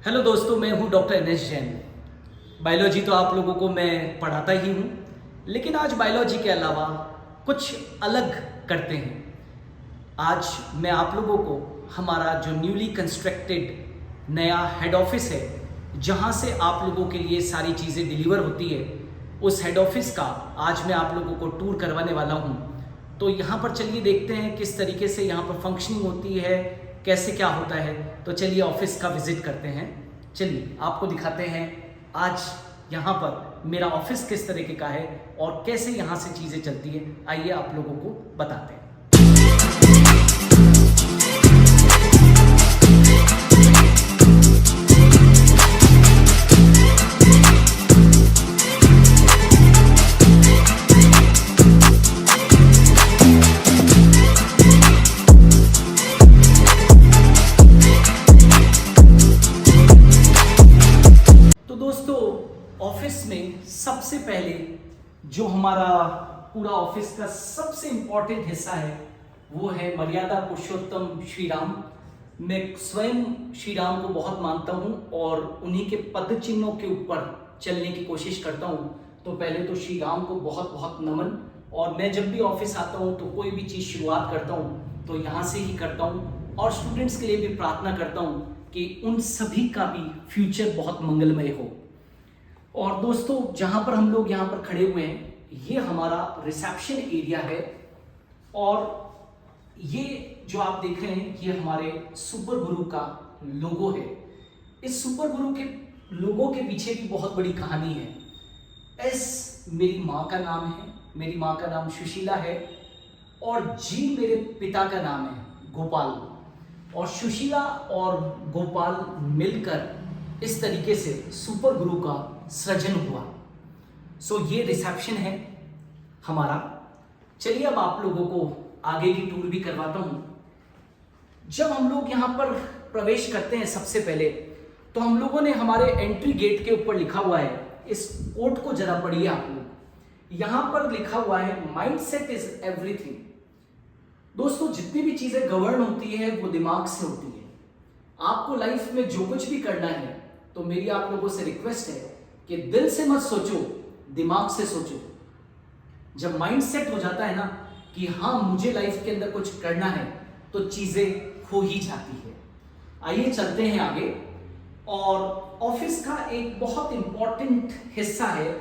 Hello दोस्तों, मैं हूं डॉक्टर एनएस जैन। बायोलॉजी तो आप लोगों को मैं पढ़ाता ही हूं, लेकिन आज बायोलॉजी के अलावा कुछ अलग करते हैं। आज मैं आप लोगों को हमारा जो न्यूली कंस्ट्रक्टेड नया हेड ऑफिस है, जहां से आप लोगों के लिए सारी चीज़ें डिलीवर होती है, उस हेड ऑफिस का आज मैं आप लोगों को टूर करवाने वाला हूं। तो यहाँ पर चलिए देखते हैं किस तरीके से यहाँ पर फंक्शनिंग होती है, कैसे क्या होता है। तो चलिए ऑफिस का विजिट करते हैं। चलिए आपको दिखाते हैं आज यहाँ पर मेरा ऑफिस किस तरीके का है और कैसे यहाँ से चीज़ें चलती है। आइए आप लोगों को बताते हैं। तो दोस्तों, ऑफिस में सबसे पहले जो हमारा पूरा ऑफिस का सबसे इंपॉर्टेंट हिस्सा है वो है मर्यादा पुरुषोत्तम श्री राम। मैं स्वयं श्री राम को बहुत मानता हूं और उन्हीं के पद चिन्हों के ऊपर चलने की कोशिश करता हूं। तो पहले तो श्री राम को बहुत बहुत नमन। और मैं जब भी ऑफिस आता हूं तो कोई भी चीज़ शुरुआत करता हूं तो यहाँ से ही करता हूं और स्टूडेंट्स के लिए भी प्रार्थना करता हूं कि उन सभी का भी फ्यूचर बहुत मंगलमय हो। और दोस्तों, जहां पर हम लोग यहाँ पर खड़े हुए हैं, ये हमारा रिसेप्शन एरिया है। और ये जो आप देख रहे हैं, ये हमारे सुपर गुरु का लोगो है। इस सुपर गुरु के लोगो के पीछे भी बहुत बड़ी कहानी है। एस मेरी माँ का नाम है, मेरी माँ का नाम सुशीला है, और जी मेरे पिता का नाम है गोपाल। और सुशीला और गोपाल मिलकर इस तरीके से सुपर गुरु का सृजन हुआ। सो ये रिसेप्शन है हमारा। चलिए अब आप लोगों को आगे की टूर भी करवाता हूं। जब हम लोग यहां पर प्रवेश करते हैं, सबसे पहले तो हम लोगों ने हमारे एंट्री गेट के ऊपर लिखा हुआ है, इस कोट को जरा पढ़िए आप लोग। यहां पर लिखा हुआ है माइंडसेट इज एवरीथिंग। दोस्तों, जितनी भी चीजें गवर्न होती है वो दिमाग से होती है। आपको लाइफ में जो कुछ भी करना है तो मेरी आप लोगों से रिक्वेस्ट है कि दिल से मत सोचो, दिमाग से सोचो। जब माइंड सेट हो जाता है ना कि हाँ मुझे लाइफ के अंदर कुछ करना है, तो चीजें हो ही जाती है। आइए चलते हैं आगे। और ऑफिस का एक बहुत इंपॉर्टेंट हिस्सा है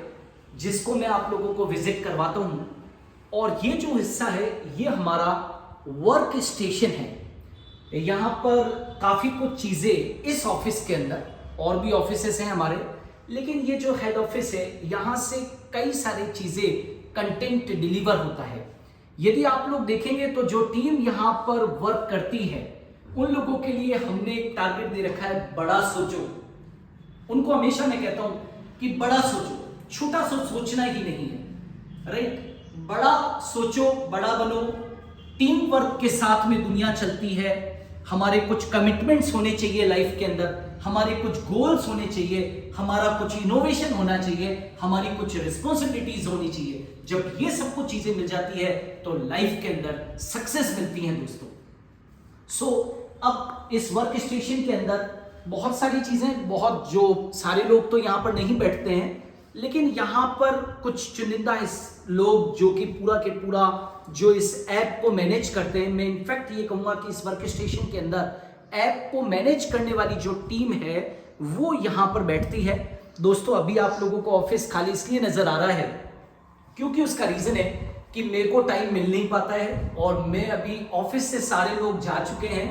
जिसको मैं आप लोगों को विजिट करवाता हूं। और ये जो हिस्सा है ये हमारा वर्क स्टेशन है। यहाँ पर काफी कुछ चीजें इस ऑफिस के अंदर, और भी ऑफिसेस हैं हमारे, लेकिन ये जो हेड ऑफिस है यहाँ से कई सारी चीजें कंटेंट डिलीवर होता है। यदि आप लोग देखेंगे तो जो टीम यहाँ पर वर्क करती है उन लोगों के लिए हमने एक टारगेट दे रखा है, बड़ा सोचो। उनको हमेशा मैं कहता हूं कि बड़ा सोचो, छोटा सोचना ही नहीं है, राइट। बड़ा सोचो, बड़ा बनो। टीम वर्क के साथ में दुनिया चलती है। हमारे कुछ कमिटमेंट्स होने चाहिए लाइफ के अंदर, हमारे कुछ गोल्स होने चाहिए, हमारा कुछ इनोवेशन होना चाहिए, हमारी कुछ रिस्पॉन्सिबिलिटीज होनी चाहिए। जब ये सब कुछ चीजें मिल जाती है तो लाइफ के अंदर सक्सेस मिलती है दोस्तों। सो अब इस वर्क स्टेशन के अंदर बहुत सारी चीजें, बहुत जो सारे लोग तो यहाँ पर नहीं बैठते हैं, लेकिन यहाँ पर कुछ चुनिंदा इस लोग जो कि पूरा के पूरा जो इस ऐप को मैनेज करते हैं। मैं इनफैक्ट ये कहूँगा कि इस वर्क स्टेशन के अंदर ऐप को मैनेज करने वाली जो टीम है वो यहाँ पर बैठती है। दोस्तों, अभी आप लोगों को ऑफिस खाली इसलिए नजर आ रहा है क्योंकि उसका रीजन है कि मेरे को टाइम मिल नहीं पाता है, और मैं अभी ऑफिस से सारे लोग जा चुके हैं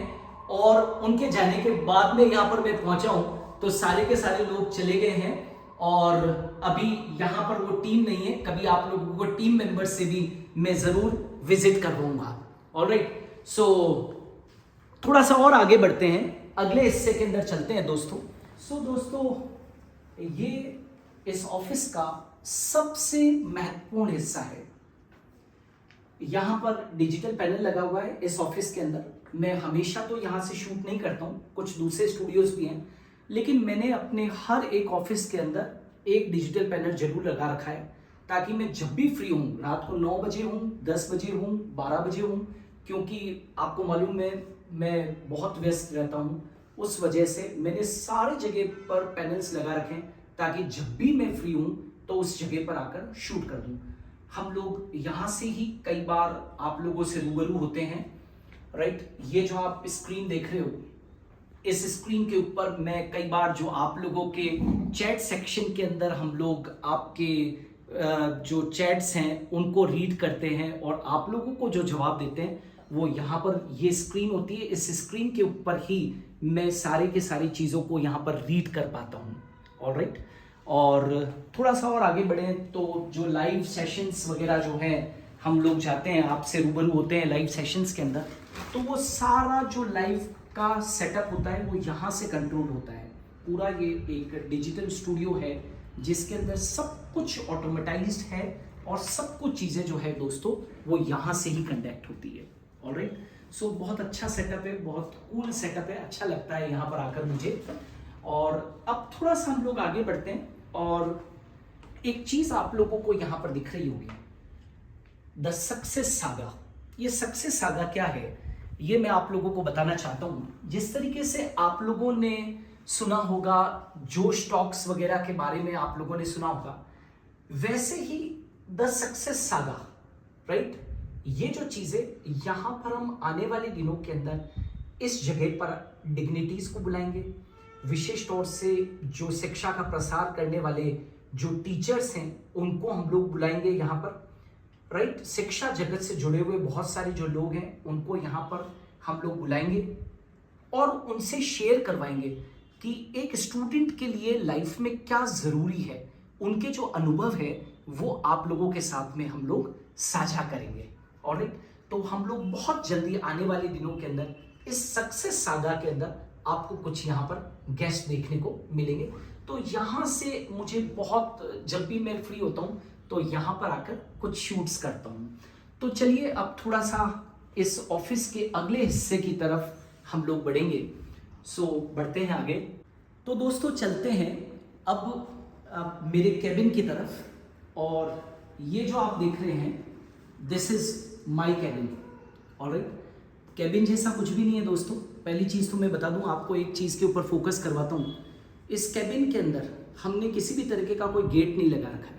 और उनके जाने के बाद में यहाँ पर मैं पहुंचा हूँ तो सारे के सारे लोग चले गए हैं और अभी यहाँ पर वो टीम नहीं है। कभी आप लोगों को टीम मेंबर्स से भी मैं जरूर विजिट करवाऊंगा। ऑलराइट, सो थोड़ा सा और आगे बढ़ते हैं, अगले हिस्से के अंदर चलते हैं दोस्तों। सो दोस्तों, ये इस ऑफिस का सबसे महत्वपूर्ण हिस्सा है। यहाँ पर डिजिटल पैनल लगा हुआ है इस ऑफिस के अंदर। मैं हमेशा तो यहाँ से शूट नहीं करता हूँ, कुछ दूसरे स्टूडियोज भी हैं, लेकिन मैंने अपने हर एक ऑफिस के अंदर एक डिजिटल पैनल जरूर लगा रखा है ताकि मैं जब भी फ्री हूँ, रात को 9 बजे हूँ, 10 बजे हूँ, 12 बजे हूँ, क्योंकि आपको मालूम है मैं बहुत व्यस्त रहता हूँ। उस वजह से मैंने सारे जगह पर पैनल्स लगा रखे हैं ताकि जब भी मैं फ्री हूं तो उस जगह पर आकर शूट कर दूं। हम लोग यहाँ से ही कई बार आप लोगों से रूबरू होते हैं, राइट। ये जो आप स्क्रीन देख रहे हो, इस स्क्रीन के ऊपर मैं कई बार जो आप लोगों के चैट सेक्शन के अंदर हम लोग आपके जो चैट्स हैं उनको रीड करते हैं और आप लोगों को जो जवाब देते हैं वो यहाँ पर ये स्क्रीन होती है। इस स्क्रीन के ऊपर ही मैं सारे के सारी चीज़ों को यहाँ पर रीड कर पाता हूँ, ऑलराइट। और थोड़ा सा और आगे बढ़े तो जो लाइव सेशंस वगैरह जो हैं हम लोग जाते हैं, आपसे रूबरू होते हैं लाइव सेशंस के अंदर, तो वो सारा जो लाइव का सेटअप होता है वो यहाँ से कंट्रोल होता है। पूरा ये एक डिजिटल स्टूडियो है जिसके अंदर सब कुछ ऑटोमेटाइज्ड है और सब कुछ चीज़ें जो है दोस्तों वो यहाँ से ही कंडक्ट होती है, ऑलराइट। सो बहुत अच्छा सेटअप है, बहुत कूल सेटअप है, अच्छा लगता है यहाँ पर आकर मुझे। और अब थोड़ा सा हम लोग आगे बढ़ते हैं और एक चीज़ आप लोगों को यहाँ पर दिख रही होगी, द सक्सेस सागा। ये सक्सेस सागा क्या है ये मैं आप लोगों को बताना चाहता हूँ। जिस तरीके से आप लोगों ने सुना होगा जो स्टॉक्स वगैरह के बारे में आप लोगों ने सुना होगा, वैसे ही द सक्सेस सागा, राइट। ये जो चीजें यहाँ पर हम आने वाले दिनों के अंदर इस जगह पर डिग्निटीज को बुलाएंगे, विशेष तौर से जो शिक्षा का प्रसार करने वाले जो टीचर्स हैं उनको हम लोग बुलाएंगे यहाँ पर, राइट। शिक्षा जगत से जुड़े हुए बहुत सारे जो लोग हैं उनको यहाँ पर हम लोग बुलाएंगे और उनसे शेयर करवाएंगे कि एक स्टूडेंट के लिए लाइफ में क्या ज़रूरी है। उनके जो अनुभव है वो आप लोगों के साथ में हम लोग साझा करेंगे, ऑलराइट। तो हम लोग बहुत जल्दी आने वाले दिनों के अंदर इस सक्सेस सागा के अंदर आपको कुछ यहाँ पर गेस्ट देखने को मिलेंगे। तो यहाँ से मुझे बहुत, जब भी मैं फ्री होता हूँ तो यहाँ पर आकर कुछ शूट्स करता हूँ। तो चलिए अब थोड़ा सा इस ऑफिस के अगले हिस्से की तरफ हम लोग बढ़ेंगे। सो बढ़ते हैं आगे। तो दोस्तों चलते हैं अब मेरे कैबिन की तरफ। और ये जो आप देख रहे हैं this is my cabin, alright. Cabin जैसा कुछ भी नहीं है दोस्तों। पहली चीज़ तो मैं बता दूं आपको, एक चीज़ के ऊपर फोकस करवाता हूँ। इस कैबिन के अंदर हमने किसी भी तरीके का कोई गेट नहीं लगा रखा है।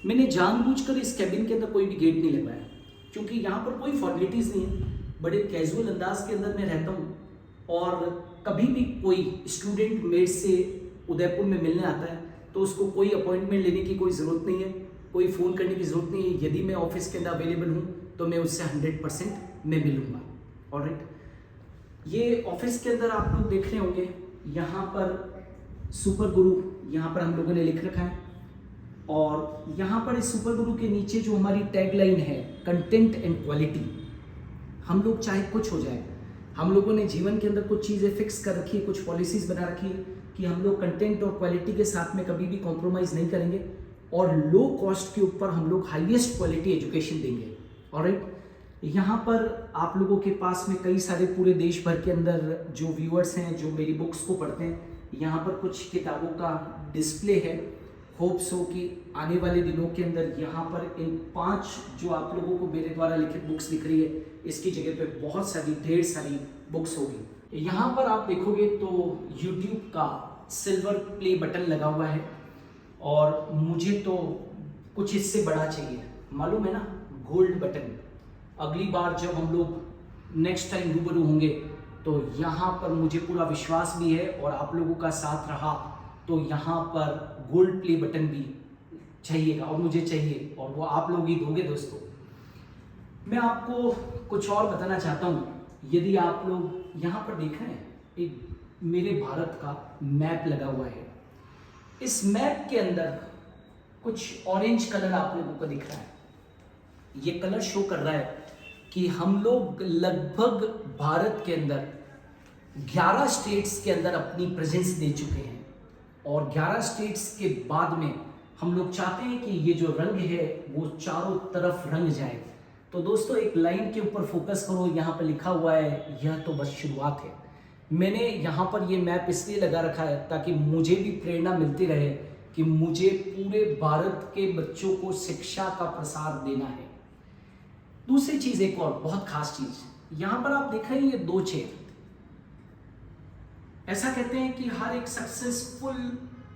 मैंने जानबूझकर इस कैबिन के अंदर कोई भी गेट नहीं लगवाया क्योंकि यहाँ पर कोई फॉर्मेलिटीज़ नहीं है। बड़े कैजुअल अंदाज के अंदर मैं रहता हूँ और कभी भी कोई स्टूडेंट मेरे से उदयपुर में मिलने आता है तो उसको कोई अपॉइंटमेंट लेने की कोई ज़रूरत नहीं है, कोई फ़ोन करने की ज़रूरत नहीं है। यदि मैं ऑफिस के अंदर अवेलेबल हूँ तो मैं उससे 100% मैं मिलूँगा, ऑलराइट। ये ऑफिस के अंदर आप लोग देख रहे होंगे, यहाँ पर सुपर गुरु यहाँ पर हम लोगों ने लिख रखा है और यहाँ पर इस सुपर गुरु के नीचे जो हमारी टैगलाइन है कंटेंट एंड क्वालिटी। हम लोग चाहे कुछ हो जाए, हम लोगों ने जीवन के अंदर कुछ चीज़ें फिक्स कर रखी है, कुछ पॉलिसीज़ बना रखी है कि हम लोग कंटेंट और क्वालिटी के साथ में कभी भी कॉम्प्रोमाइज़ नहीं करेंगे और लो कॉस्ट के ऊपर हम लोग हाईएस्ट क्वालिटी एजुकेशन देंगे, ऑलराइट। यहाँ पर आप लोगों के पास में कई सारे पूरे देश भर के अंदर जो व्यूअर्स हैं जो मेरी बुक्स को पढ़ते हैं, यहाँ पर कुछ किताबों का डिस्प्ले है। होप्स हो कि आने वाले दिनों के अंदर यहाँ पर इन 5 जो आप लोगों को मेरे द्वारा लिखित बुक्स दिख रही है, इसकी जगह पे बहुत सारी ढेर सारी बुक्स होगी। यहाँ पर आप देखोगे तो YouTube का सिल्वर प्ले बटन लगा हुआ है और मुझे तो कुछ इससे बड़ा चाहिए, मालूम है ना, गोल्ड बटन। अगली बार जब हम लोग नेक्स्ट टाइम रूबरू होंगे तो यहाँ पर मुझे पूरा विश्वास भी है और आप लोगों का साथ रहा तो यहाँ पर गोल्ड प्ले बटन भी चाहिएगा और मुझे चाहिए और वो आप लोग ही दोगे दोस्तों। मैं आपको कुछ और बताना चाहता हूँ। यदि आप लोग यहाँ पर देख रहे हैं, एक मेरे भारत का मैप लगा हुआ है। इस मैप के अंदर कुछ ऑरेंज कलर आप लोगों को दिख रहा है। ये कलर शो कर रहा है कि हम लोग लगभग भारत के अंदर 11 स्टेट्स के अंदर अपनी प्रेजेंस दे चुके हैं और 11 स्टेट्स के बाद में हम लोग चाहते हैं कि ये जो रंग है वो चारों तरफ रंग जाए। तो दोस्तों एक लाइन के ऊपर फोकस करो, यहाँ पर लिखा हुआ है यह तो बस शुरुआत है। मैंने यहाँ पर ये मैप इसलिए लगा रखा है ताकि मुझे भी प्रेरणा मिलती रहे कि मुझे पूरे भारत के बच्चों को शिक्षा का प्रसार देना है। दूसरी चीज़, एक और बहुत खास चीज़, यहाँ पर आप देख रहे हैं ये 2 चेयर, ऐसा कहते हैं कि हर एक सक्सेसफुल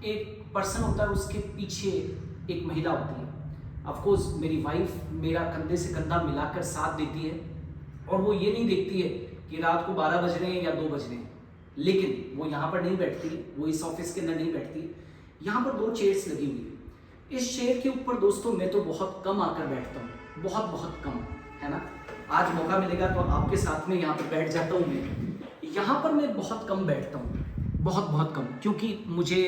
एक पर्सन होता है, उसके पीछे एक महिला होती है। ऑफ कोर्स मेरी वाइफ मेरा कंधे से कंधा मिलाकर साथ देती है, और वो ये नहीं देखती है कि रात को 12 बज रहे हैं या 2 बज रहे हैं, लेकिन वो यहाँ पर नहीं बैठती, वो इस ऑफिस के अंदर नहीं बैठती। यहाँ पर 2 चेयर्स लगी हुई है। इस चेयर के ऊपर दोस्तों मैं तो बहुत कम आकर बैठता हूँ, बहुत बहुत कम, है ना। आज मौका मिलेगा तो आपके साथ में यहाँ पर बैठ जाता हूँ। मैं यहाँ पर मैं बहुत कम बैठता हूँ, बहुत बहुत कम, क्योंकि मुझे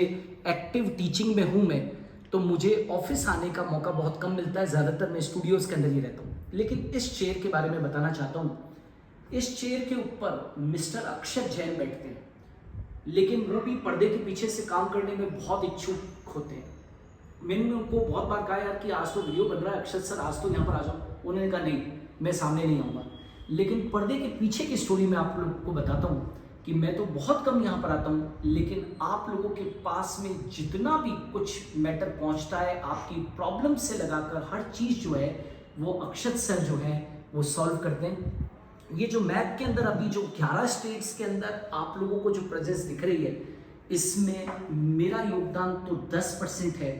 एक्टिव टीचिंग में हूँ मैं, तो मुझे ऑफिस आने का मौका बहुत कम मिलता है। ज़्यादातर मैं स्टूडियोज़ के अंदर ही रहता हूँ। लेकिन इस चेयर के बारे में बताना चाहता हूँ। इस चेयर के ऊपर मिस्टर अक्षत जैन बैठते हैं, लेकिन वो भी पर्दे के पीछे से काम करने में बहुत इच्छुक होते हैं। मैंने उनको बहुत बार कहा यार कि आज तो वीडियो बन रहा है, अक्षत सर आज तो यहाँ पर आ जाओ। उन्होंने कहा नहीं, मैं सामने नहीं आऊँगा। लेकिन पर्दे के पीछे की स्टोरी मैं आप लोगों को बताता हूँ कि मैं तो बहुत कम यहाँ पर आता हूँ, लेकिन आप लोगों के पास में जितना भी कुछ मैटर पहुँचता है, आपकी प्रॉब्लम से लगाकर हर चीज़ जो है वो अक्षत सर जो है वो सॉल्व करते हैं। ये जो मैप के अंदर अभी जो 11 स्टेट्स के अंदर आप लोगों को जो प्रेजेंस दिख रही है, इसमें मेरा योगदान तो 10% है,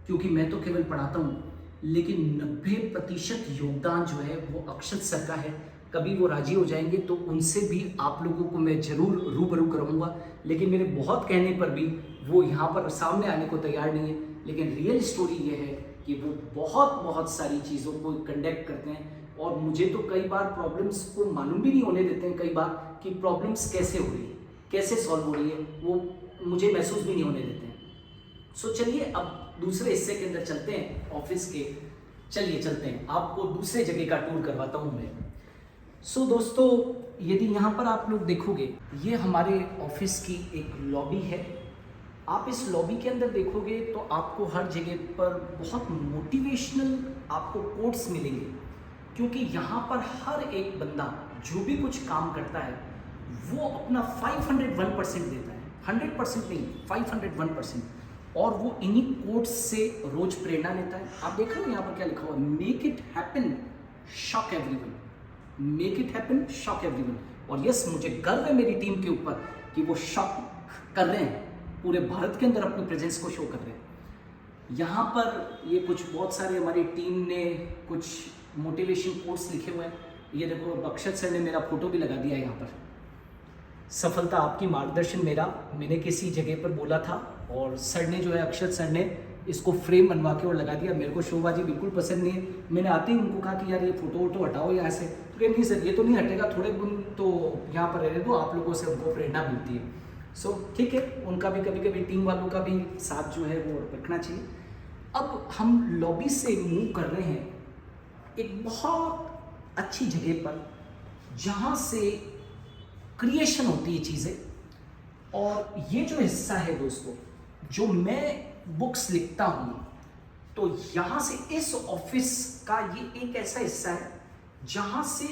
क्योंकि मैं तो केवल पढ़ाता हूँ, लेकिन 90% योगदान जो है वो अक्षत सर का है। कभी वो राजी हो जाएंगे तो उनसे भी आप लोगों को मैं ज़रूर रूबरू कराऊंगा, लेकिन मेरे बहुत कहने पर भी वो यहाँ पर सामने आने को तैयार नहीं है। लेकिन रियल स्टोरी ये है कि वो बहुत बहुत सारी चीज़ों को कंडक्ट करते हैं, और मुझे तो कई बार प्रॉब्लम्स को मालूम भी नहीं होने देते हैं, कई बार कि प्रॉब्लम्स कैसे हो रही है, कैसे सॉल्व हो रही है, वो मुझे महसूस भी नहीं होने देते हैं। सो चलिए अब दूसरे हिस्से के अंदर चलते हैं ऑफिस के। चलिए चलते हैं, आपको दूसरे जगह का टूर करवाता हूँ मैं। सो दोस्तों, यदि यहाँ पर आप लोग देखोगे, ये हमारे ऑफिस की एक लॉबी है। आप इस लॉबी के अंदर देखोगे तो आपको हर जगह पर बहुत मोटिवेशनल आपको कोट्स मिलेंगे, क्योंकि यहाँ पर हर एक बंदा जो भी कुछ काम करता है वो अपना 501% देता है, 100% नहीं, 501%, और वो इन्हीं कोट्स से रोज प्रेरणा लेता है। आप देख रहे हो यहाँ पर क्या लिखा हुआ, make it happen, shock everyone, make it happen, shock everyone. और यस, मुझे गर्व है मेरी टीम के ऊपर कि वो शॉक कर रहे हैं, पूरे भारत के अंदर अपनी प्रेजेंस को शो कर रहे हैं। यहाँ पर ये कुछ बहुत सारे हमारी टीम ने कुछ मोटिवेशन कोट्स लिखे हुए हैं। ये देखो, अक्षत सर ने मेरा फोटो भी लगा दिया है यहाँ पर। सफलता आपकी मार्गदर्शन मेरा, मैंने किसी जगह पर बोला था और सर ने जो है, अक्षत सर ने इसको फ्रेम बनवा के और लगा दिया। मेरे को शोबाजी बिल्कुल पसंद नहीं है। मैंने आते ही उनको कहा कि यार ये फोटो वोटो हटाओ यहाँ से, तो कहे नहीं सर ये तो नहीं हटेगा, थोड़े गुण तो यहाँ पर रहने दो, आप लोगों से हमको प्रेरणा मिलती है। सो ठीक है, उनका भी कभी कभी टीम वालों का भी साथ जो है वो रखना चाहिए। अब हम लॉबी से मूव कर रहे हैं एक बहुत अच्छी जगह पर, जहाँ से क्रिएशन होती है चीज़ें। और ये जो हिस्सा है दोस्तों, जो मैं बुक्स लिखता हूँ, तो यहाँ से इस ऑफिस का ये एक ऐसा हिस्सा है जहाँ से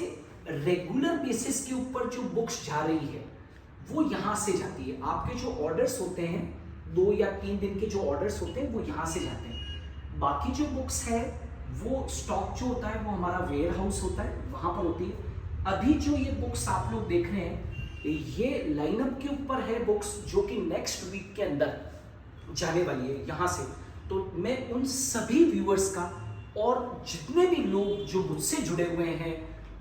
रेगुलर बेसिस के ऊपर जो बुक्स जा रही है वो यहाँ से जाती है। आपके जो ऑर्डर्स होते हैं, 2 या 3 दिन के जो ऑर्डर्स होते हैं वो यहाँ से जाते हैं। बाकी जो बुक्स है वो स्टॉक जो होता है वो हमारा वेयर हाउस होता है, वहाँ पर होती है। अभी जो ये बुक्स आप लोग देख रहे हैं, ये लाइनअप के ऊपर है बुक्स, जो कि नेक्स्ट वीक के अंदर जाने वाली है यहाँ से। तो मैं उन सभी व्यूअर्स का, और जितने भी लोग जो मुझसे जुड़े हुए हैं,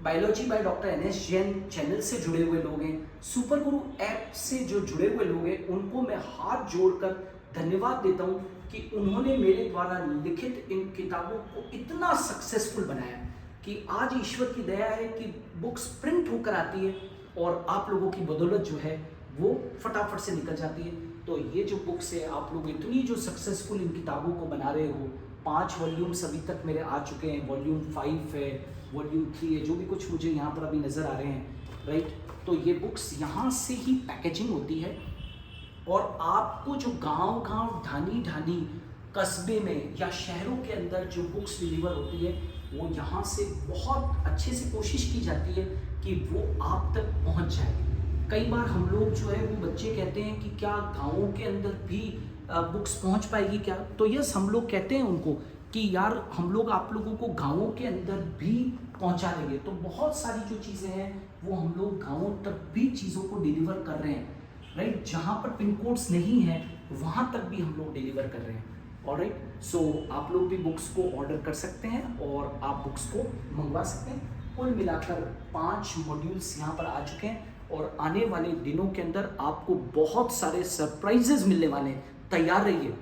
biology by doctor NS Jain channel से जुड़े हुए लोग हैं, सुपर गुरु ऐप से जो जुड़े हुए लोग हैं, उनको मैं हाथ जोड़कर धन्यवाद देता हूँ कि उन्होंने मेरे द्वारा लिखित इन किताबों को इतना सक्सेसफुल बनाया कि आज ईश्वर की दया है कि बुक्स प्रिंट होकर आती है और आप लोगों की बदौलत जो है वो फटाफट से निकल जाती है। तो ये जो बुक्स है, आप लोग इतनी जो सक्सेसफुल इन किताबों को बना रहे हो, 5 वॉल्यूम्स अभी तक मेरे आ चुके हैं, वॉल्यूम 5 है, वॉल्यूम 3 है, जो भी कुछ मुझे यहाँ पर अभी नज़र आ रहे हैं, राइट। तो ये बुक्स यहाँ से ही पैकेजिंग होती है, और आपको जो गांव-गांव, ढानी-ढानी कस्बे में या शहरों के अंदर जो बुक्स डिलीवर होती है, वो यहाँ से बहुत अच्छे से कोशिश की जाती है कि वो आप तक पहुँच जाए। कई बार हम लोग जो है, वो बच्चे कहते हैं कि क्या गाँवों के अंदर भी बुक्स पहुँच पाएगी क्या? तो यस, हम लोग कहते हैं उनको कि यार हम लोग आप लोगों को गाँवों के अंदर भी पहुँचा देंगे। तो बहुत सारी जो चीज़ें हैं वो हम लोग गाँवों तक भी चीज़ों को डिलीवर कर रहे हैं, राइट, जहाँ पर पिन कोड्स नहीं है वहाँ तक भी हम लोग डिलीवर कर रहे हैं। ऑलराइट, सो आप लोग भी बुक्स को ऑर्डर कर सकते हैं और आप बुक्स को मंगवा सकते हैं। कुल मिलाकर 5 मॉड्यूल्स यहाँ पर आ चुके हैं और आने वाले दिनों के अंदर आपको बहुत सारे सरप्राइजेज मिलने वाले हैं। तैयार रहिए,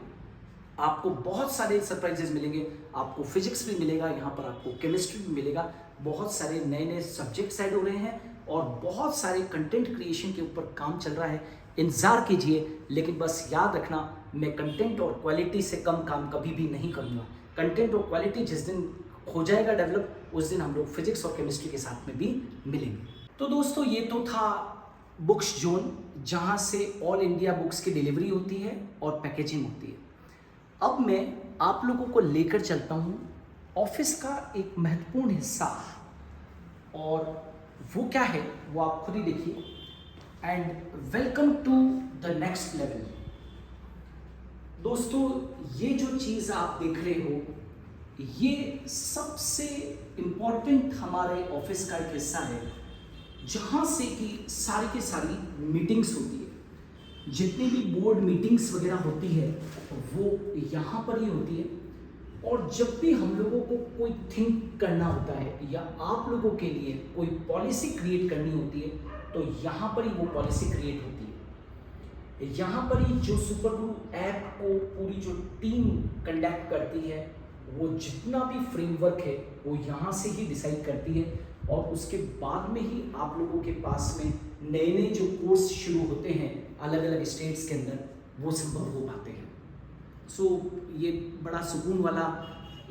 आपको बहुत सारे सरप्राइजेज मिलेंगे। आपको फिजिक्स भी मिलेगा, यहाँ पर आपको केमिस्ट्री भी मिलेगा। बहुत सारे नए नए सब्जेक्ट्स ऐड हो रहे हैं और बहुत सारे कंटेंट क्रिएशन के ऊपर काम चल रहा है। इंतजार कीजिए, लेकिन बस याद रखना, मैं कंटेंट और क्वालिटी से कम काम कभी भी नहीं करूँगा। कंटेंट और क्वालिटी जिस दिन हो जाएगा डेवलप, उस दिन हम लोग फिजिक्स और केमिस्ट्री के साथ में भी मिलेंगे। तो दोस्तों, ये तो था बुक्स जोन, जहाँ से ऑल इंडिया बुक्स की डिलीवरी होती है और पैकेजिंग होती है। अब मैं आप लोगों को लेकर चलता हूँ ऑफिस का एक महत्वपूर्ण हिस्सा, और वो क्या है वो आप खुद ही देखिए। And welcome to the next level. दोस्तों, ये जो चीज़ आप देख रहे हो, ये सबसे इम्पॉर्टेंट हमारे ऑफिस का एक हिस्सा है, जहाँ से कि सारी की सारी मीटिंग्स होती है। जितनी भी बोर्ड मीटिंग्स वगैरह होती है वो यहाँ पर ही होती है। और जब भी हम लोगों को कोई थिंक करना होता है या आप लोगों के लिए कोई पॉलिसी क्रिएट करनी होती है, तो यहाँ पर ही वो पॉलिसी क्रिएट होती है। यहाँ पर ही जो सुपर गुरु ऐप को पूरी जो टीम कंडक्ट करती है, वो जितना भी फ्रेमवर्क है वो यहाँ से ही डिसाइड करती है, और उसके बाद में ही आप लोगों के पास में नए नए जो कोर्स शुरू होते हैं अलग अलग स्टेट्स के अंदर, वो संभव हो पाते हैं। सो ये बड़ा सुकून वाला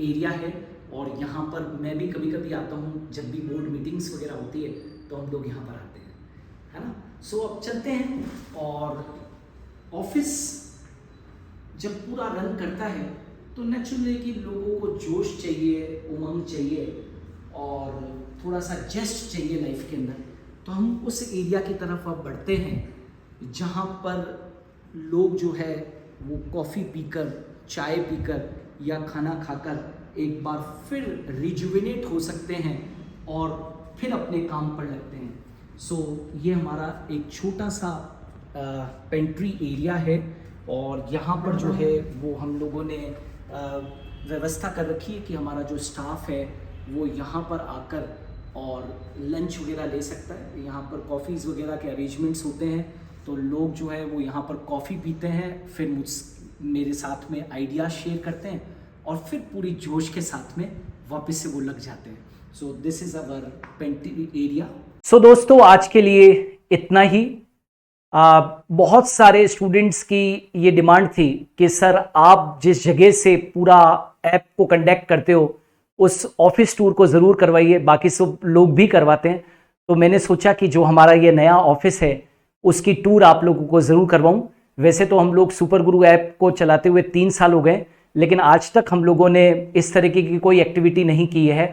एरिया है, और यहाँ पर मैं भी कभी कभी आता हूँ। जब भी बोर्ड मीटिंग्स वगैरह होती है तो हम लोग यहाँ पर आते हैं, है ना। सो अब चलते हैं। और ऑफिस जब पूरा रन करता है तो नेचुरली कि लोगों को जोश चाहिए, उमंग चाहिए, और थोड़ा सा जेस्ट चाहिए लाइफ के अंदर। तो हम उस एरिया की तरफ अब बढ़ते हैं जहाँ पर लोग जो है वो कॉफ़ी पीकर, चाय पीकर या खाना खाकर एक बार फिर रिजुविनेट हो सकते हैं और फिर अपने काम पर लगते हैं। सो ये हमारा एक छोटा सा पेंट्री एरिया है, और यहाँ पर जो है वो हम लोगों ने व्यवस्था कर रखी है कि हमारा जो स्टाफ है वो यहाँ पर आकर और लंच वगैरह ले सकता है। यहाँ पर कॉफ़ीज़ वगैरह के अरेंजमेंट्स होते हैं, तो लोग जो है वो यहाँ पर कॉफ़ी पीते हैं, फिर मेरे साथ में आइडिया शेयर करते हैं, और फिर पूरी जोश के साथ में वापस से वो लग जाते हैं। So this is our pantry area. So दोस्तों, आज के लिए इतना ही। बहुत सारे स्टूडेंट्स की ये डिमांड थी कि सर आप जिस जगह से पूरा ऐप को कंडक्ट करते हो उस ऑफिस टूर को ज़रूर करवाइए, बाकी सब लोग भी करवाते हैं। तो मैंने सोचा कि जो हमारा ये नया ऑफिस है उसकी टूर आप लोगों को ज़रूर करवाऊं। वैसे तो हम लोग सुपर गुरु ऐप को चलाते हुए 3 साल हो गए, लेकिन आज तक हम लोगों ने इस तरीके की कोई एक्टिविटी नहीं की है,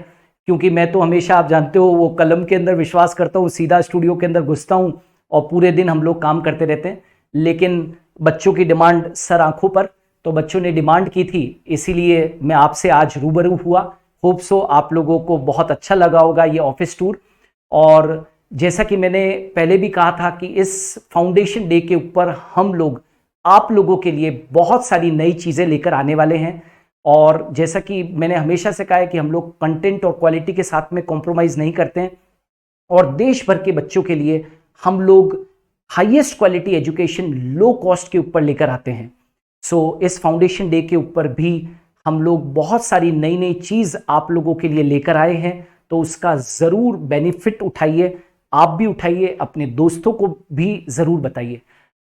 क्योंकि मैं तो हमेशा, आप जानते हो, वो कलम के अंदर विश्वास करता हूँ, सीधा स्टूडियो के अंदर घुसता हूँ और पूरे दिन हम लोग काम करते रहते हैं। लेकिन बच्चों की डिमांड सर आंखों पर, तो बच्चों ने डिमांड की थी, इसीलिए मैं आपसे आज रूबरू हुआ। होप सो आप लोगों को बहुत अच्छा लगा होगा ये ऑफिस टूर। और जैसा कि मैंने पहले भी कहा था कि इस फाउंडेशन डे के ऊपर हम लोग आप लोगों के लिए बहुत सारी नई चीज़ें लेकर आने वाले हैं। और जैसा कि मैंने हमेशा से कहा है कि हम लोग कंटेंट और क्वालिटी के साथ में कॉम्प्रोमाइज़ नहीं करते हैं, और देश भर के बच्चों के लिए हम लोग highest quality education low cost के ऊपर लेकर आते हैं। सो इस फाउंडेशन डे के ऊपर भी हम लोग बहुत सारी नई नई चीज़ आप लोगों के लिए लेकर आए हैं, तो उसका ज़रूर बेनिफिट उठाइए, आप भी उठाइए, अपने दोस्तों को भी ज़रूर बताइए।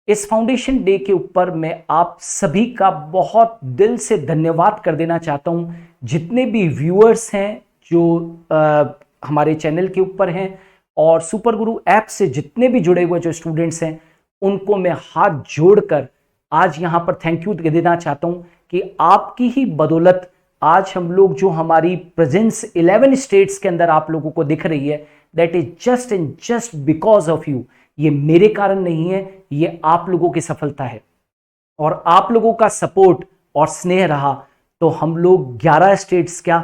इस फाउंडेशन डे के ऊपर मैं आप सभी का बहुत दिल से धन्यवाद कर देना चाहता हूं। जितने भी व्यूअर्स हैं जो हमारे चैनल के ऊपर हैं, और सुपर गुरु ऐप से जितने भी जुड़े हुए जो स्टूडेंट्स हैं, उनको मैं हाथ जोड़कर आज यहाँ पर थैंक यू देना चाहता हूँ कि आपकी ही बदौलत आज हम लोग जो हमारी प्रेजेंस 11 स्टेट्स के अंदर आप लोगों को दिख रही है, that is just and just because of you. ये मेरे कारण नहीं है, ये आप लोगों की सफलता है, और आप लोगों का सपोर्ट और स्नेह रहा तो हम लोग 11 स्टेट्स क्या,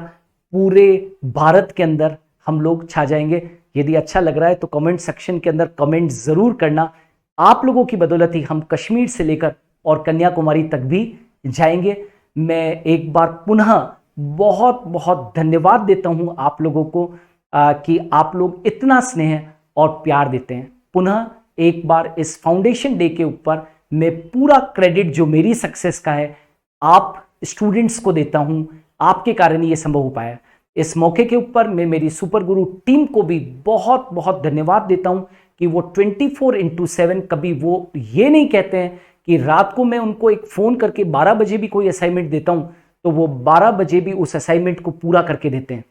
पूरे भारत के अंदर हम लोग छा जाएंगे। यदि अच्छा लग रहा है तो कमेंट सेक्शन के अंदर कमेंट जरूर करना। आप लोगों की बदौलत ही हम कश्मीर से लेकर और कन्याकुमारी तक भी जाएंगे। मैं एक बार पुनः बहुत बहुत धन्यवाद देता हूं आप लोगों को कि आप लोग इतना स्नेह और प्यार देते हैं। पुनः एक बार इस फाउंडेशन डे के ऊपर मैं पूरा क्रेडिट जो मेरी सक्सेस का है आप स्टूडेंट्स को देता हूं। आपके कारण ये संभव हो पाया। इस मौके के ऊपर मैं मेरी सुपर गुरु टीम को भी बहुत बहुत धन्यवाद देता हूं कि वो 24/7 कभी वो ये नहीं कहते हैं कि रात को मैं उनको एक फोन करके 12 बजे भी कोई असाइनमेंट देता हूं तो वो 12 बजे भी उस असाइनमेंट को पूरा करके देते हैं।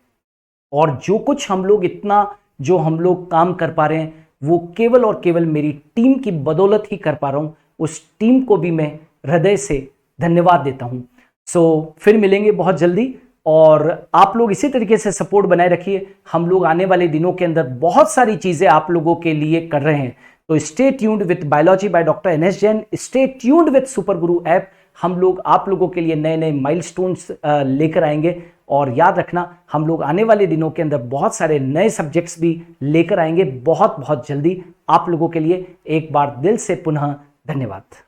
और जो कुछ हम लोग जो हम लोग काम कर पा रहे हैं वो केवल और केवल मेरी टीम की बदौलत ही कर पा रहा हूं। उस टीम को भी मैं हृदय से धन्यवाद देता हूं। फिर मिलेंगे बहुत जल्दी और आप लोग इसी तरीके से सपोर्ट बनाए रखिए। हम लोग आने वाले दिनों के अंदर बहुत सारी चीजें आप लोगों के लिए कर रहे हैं। तो stay tuned with biology by doctor NS Jain, stay tuned with super Guru app. हम लोग आप लोगों के लिए नए नए माइलस्टोन्स लेकर आएंगे और याद रखना हम लोग आने वाले दिनों के अंदर बहुत सारे नए सब्जेक्ट्स भी लेकर आएंगे बहुत बहुत जल्दी। आप लोगों के लिए एक बार दिल से पुनः धन्यवाद।